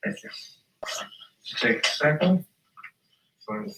Thank you. Take a second. Sign.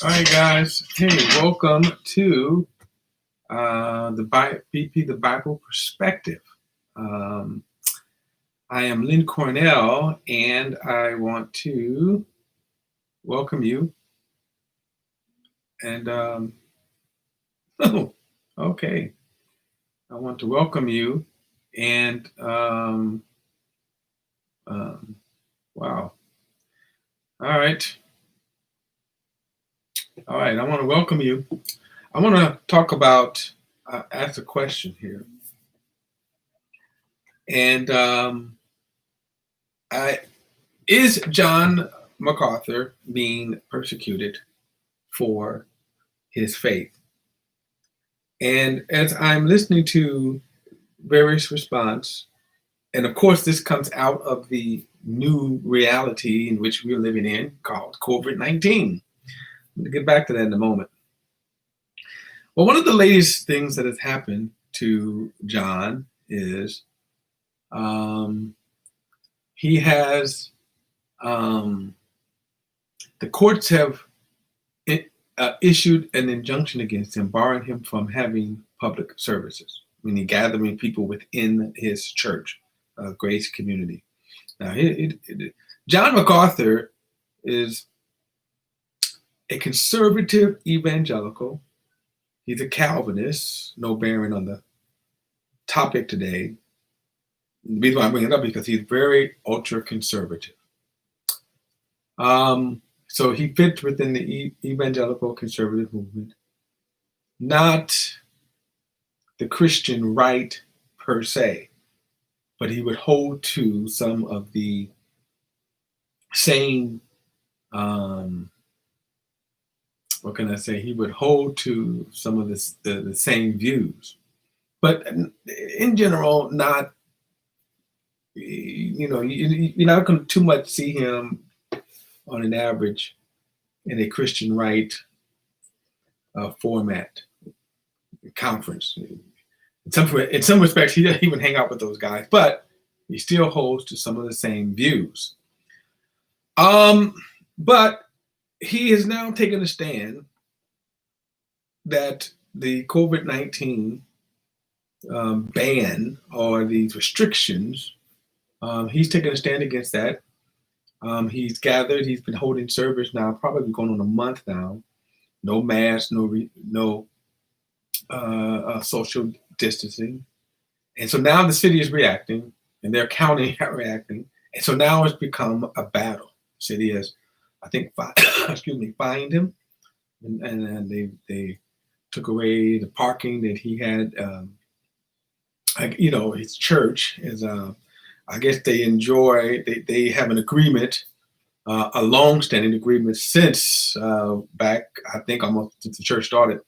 All right, guys. Hey, welcome to BP, the Bible Perspective. I am Lynn Cornell, and I want to welcome you. And okay, I want to welcome you. And wow. All right. I want to welcome you. I want to talk about, ask a question here. And is John MacArthur being persecuted for his faith? And as I'm listening to various response, and of course this comes out of the new reality in which we're living in called COVID-19. I'm going to get back to that in a moment. Well, one of the latest things that has happened to John is he has, the courts have issued an injunction against him, barring him from having public services, meaning gathering people within his church, Grace Community. Now, John MacArthur is a conservative evangelical. He's a Calvinist, no bearing on the topic today. The reason why I bring it up is because he's very ultra conservative. So he fits within the evangelical conservative movement, not the Christian right per se, but he would hold to some of the same, what can I say? He would hold to some of the same views, but in general, not, you're not going to too much see him on an average in a Christian right format conference. In some respects, he doesn't even hang out with those guys, but he still holds to some of the same views. But he has now taken a stand that the COVID-19 ban or these restrictions, he's taken a stand against that. He's gathered, he's been holding service now, probably going on a month now. No mask, no social distancing. And so now the city is reacting, and their county are reacting. And so now it's become a battle. The city has, I think, fined him. And they took away the parking that he had. His church is, I guess they have an agreement, a long-standing agreement since back, I think almost since the church started,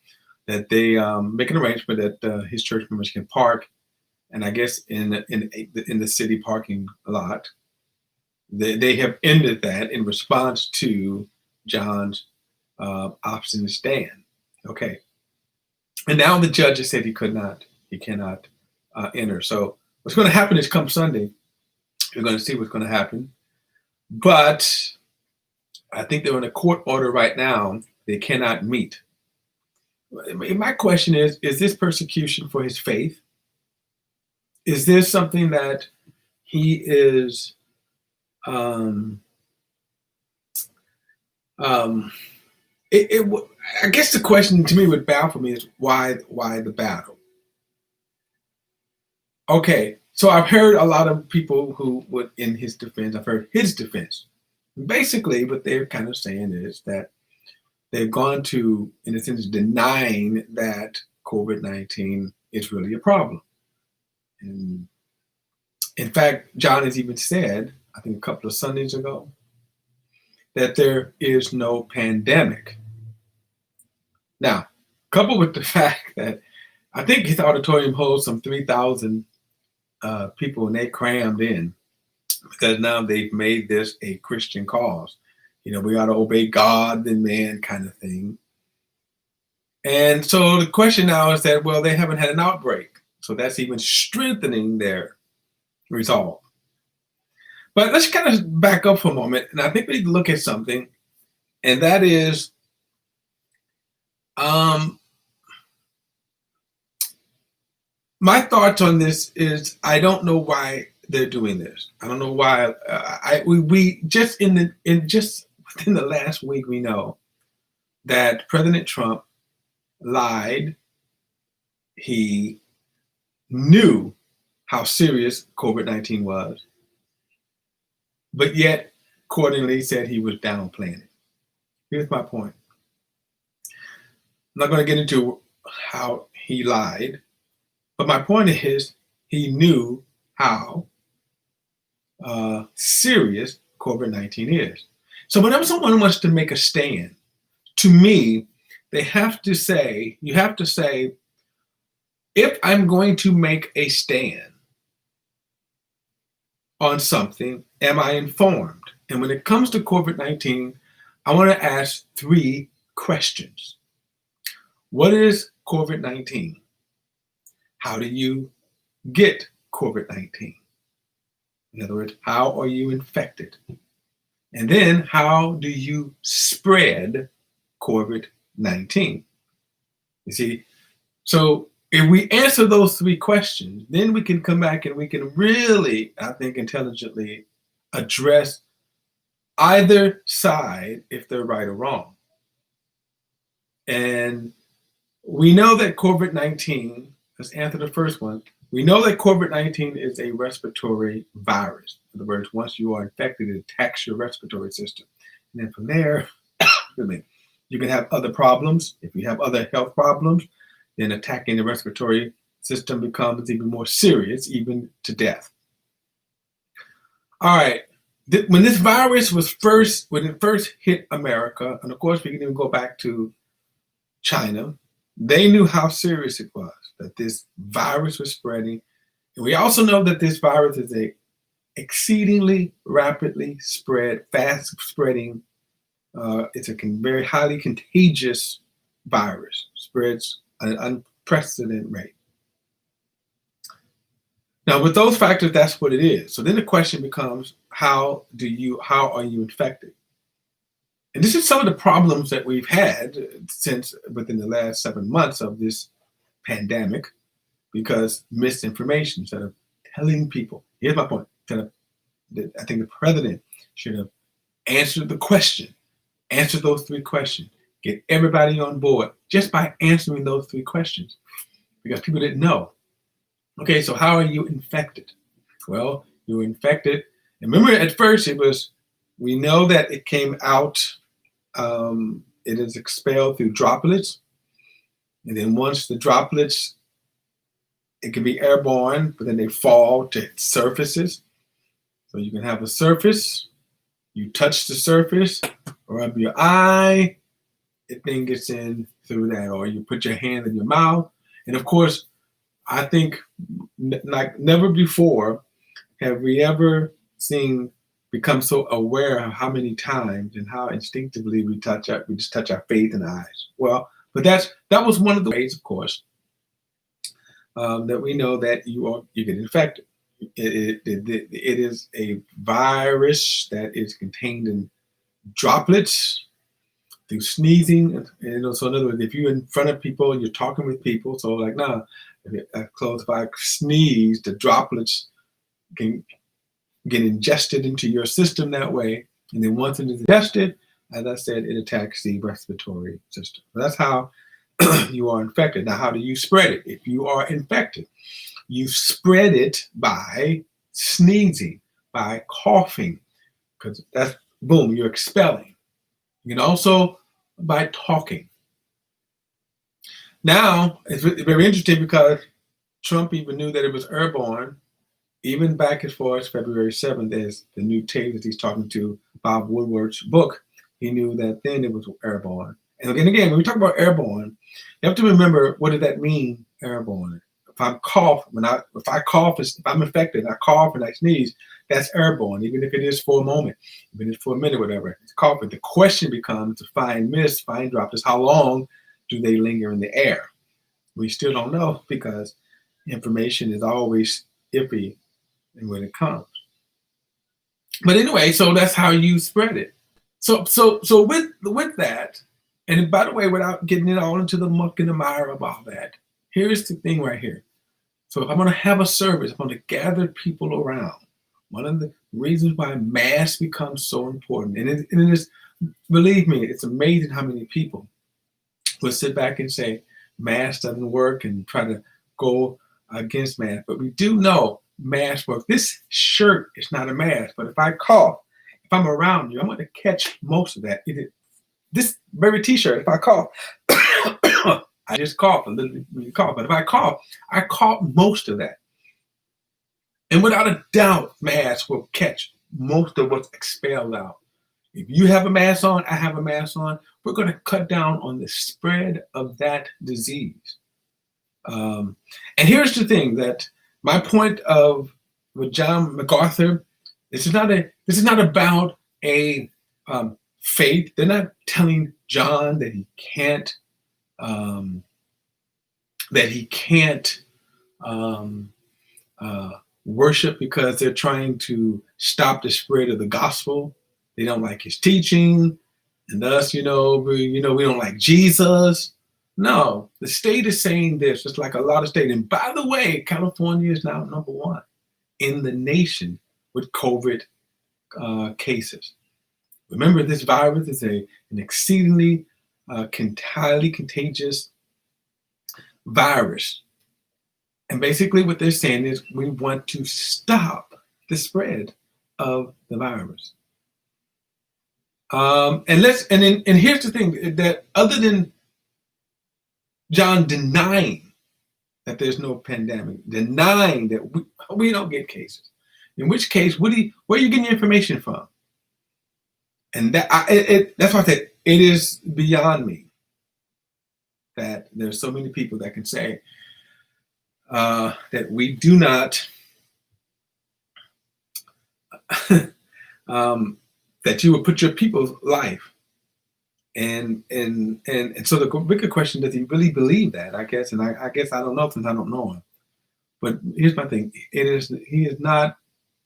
that they make an arrangement that his church members can park, and I guess in the city parking lot. They have ended that in response to John's obstinate stand. Okay, and now the judge has said he cannot enter. So what's going to happen is come Sunday, you're going to see what's going to happen. But I think they're in a court order right now. They cannot meet. My question is this persecution for his faith? Is this something that he is I guess the question to me would baffle me is why the battle? Okay, so I've heard a lot of people who would, in his defense, I've heard his defense. Basically, what they're kind of saying is that they've gone to, in a sense, denying that COVID-19 is really a problem. And in fact, John has even said, I think a couple of Sundays ago, that there is no pandemic. Now, coupled with the fact that I think his auditorium holds some 3,000 people, and they crammed in because now they've made this a Christian cause. We ought to obey God and man kind of thing. And so the question now is that, well, they haven't had an outbreak. So that's even strengthening their resolve. But let's kind of back up for a moment, and I think we need to look at something, and that is my thoughts on this is I don't know why they're doing this. I don't know why. We just just within the last week we know that President Trump lied. He knew how serious COVID-19 was, but yet accordingly said he was downplaying it. Here's my point. I'm not going to get into how he lied, but my point is he knew how serious COVID-19 is. So whenever someone wants to make a stand, to me, you have to say, if I'm going to make a stand on something, am I informed? And when it comes to COVID-19, I want to ask 3 questions. What is COVID-19? How do you get COVID-19? In other words, how are you infected? And then how do you spread COVID-19? You see, so if we answer those 3 questions, then we can come back and we can really, I think, intelligently address either side if they're right or wrong. And we know that COVID-19, let's answer the first one. We know that COVID-19 is a respiratory virus. In other words, once you are infected, it attacks your respiratory system. And then from there, you can have other problems. If you have other health problems, then attacking the respiratory system becomes even more serious, even to death. All right. When this virus when it first hit America, and of course we can even go back to China, they knew how serious it was, that this virus was spreading. And we also know that this virus is a exceedingly rapidly fast spreading, it's a very highly contagious virus, spreads at an unprecedented rate. Now, with those factors, that's what it is. So then the question becomes, how are you infected? And this is some of the problems that we've had since within the last 7 months of this pandemic, because misinformation, instead of telling people, here's my point, I think the president should have answered the question, answer those 3 questions, get everybody on board just by answering those 3 questions, because people didn't know. Okay, so how are you infected? Well, you were infected. And remember, at first we know that it came out, it is expelled through droplets. And then once the droplets, it can be airborne, but then they fall to surfaces. So you can have a surface, you touch the surface, or up your eye, the thing gets in through that, or you put your hand in your mouth. And of course, I think like never before have we ever become so aware of how many times and how instinctively we just touch our face and eyes. Well, but that was one of the ways, of course, that we know that you get infected. It is a virus that is contained in droplets through sneezing. And so in other words, if you're in front of people, you're talking with people. So like now, if I sneeze, the droplets can get ingested into your system that way. And then once it is ingested, as I said, it attacks the respiratory system. So that's how you are infected. Now, how do you spread it? If you are infected, you spread it by sneezing, by coughing, because that's, boom, you're expelling. You can also by talking. Now, it's very interesting because Trump even knew that it was airborne, even back as far as February 7th, as the new tape that he's talking to Bob Woodward's book, he knew that then it was airborne. And again, when we talk about airborne, you have to remember, what does that mean, airborne? If I cough, if I'm infected, I cough and I sneeze, that's airborne, even if it is for a moment, even if it's for a minute, whatever. It's coughing. The question becomes to fine droplets, how long do they linger in the air? We still don't know, because Information is always iffy when it comes. But anyway, so that's how you spread it. So with that, and by the way, without getting it all into the muck and the mire of all that, here's the thing right here. So if I'm going to have a service, I'm going to gather people around. One of the reasons why mass becomes so important, and it is, believe me, it's amazing how many people will sit back and say mass doesn't work and try to go against mass. But we do know mask work. This shirt is not a mask, but if I cough, if I'm around you, I'm going to catch most of that. This very t-shirt, if I cough, I just cough, a little bit cough. But if I cough most of that. And without a doubt, masks will catch most of what's expelled out. If you have a mask on, I have a mask on, we're going to cut down on the spread of that disease. And here's the thing, that my point of with John MacArthur, this is not about a faith. They're not telling John that he can't worship because they're trying to stop the spread of the gospel. They don't like his teaching, and thus, we don't like Jesus. No, the state is saying this, just like a lot of states. And by the way, California is now number one in the nation with COVID cases. Remember, this virus is an exceedingly highly contagious virus. And basically what they're saying is we want to stop the spread of the virus. And here's the thing, that other than John denying that there's no pandemic, denying that we don't get cases, in which case, where are you getting your information from? And that's why I said it is beyond me that there's so many people that can say that we do not, that you would put your people's life. And so the bigger question, does he really believe that? I guess, and I guess I don't know, since I don't know him. But here's my thing: he is not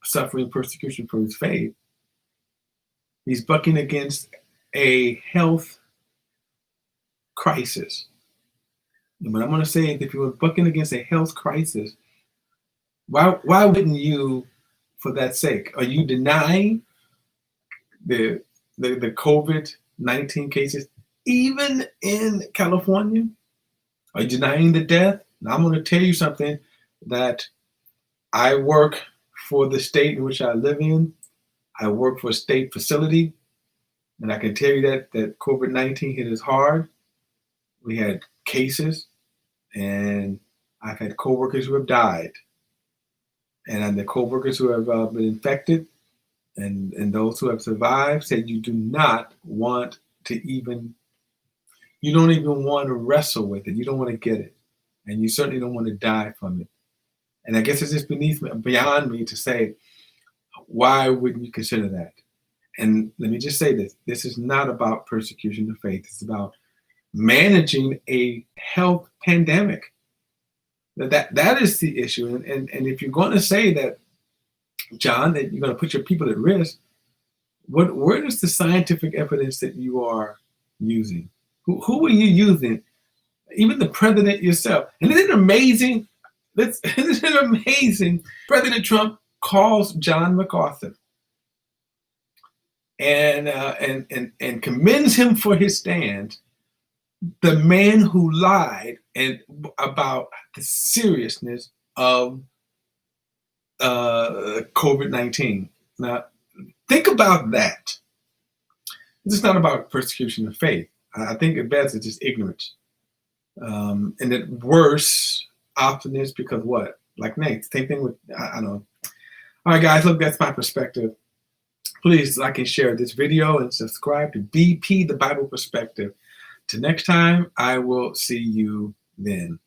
suffering persecution for his faith. He's bucking against a health crisis. And what I'm going to say is, if you were bucking against a health crisis, why wouldn't you, for that sake, are you denying the COVID-19 cases, even in California? Are you denying the death? Now I'm going to tell you something, that I work for the state in which I live in. I work for a state facility, and I can tell you that COVID-19 hit us hard. We had cases, and I've had coworkers who have died, and the coworkers who have been infected, and those who have survived said you do not want to you don't even want to wrestle with it. You don't want to get it. And you certainly don't want to die from it. And I guess it's just beyond me to say, why wouldn't you consider that? And let me just say this. This is not about persecution of faith. It's about managing a health pandemic. That is the issue. And if you're going to say that, John, that you're going to put your people at risk, where is the scientific evidence that you are using? Who are you using? Even the president yourself. And isn't it amazing? Isn't it amazing? President Trump calls John MacArthur and commends him for his stand. The man who lied about the seriousness of COVID-19. Now, think about that. This is not about persecution of faith. I think at best it's just ignorance. And at worst, often is because what? Like Nate, same thing with, I don't know. All right, guys, look, that's my perspective. Please like and share this video and subscribe to BP, the Bible Perspective. Till next time, I will see you then.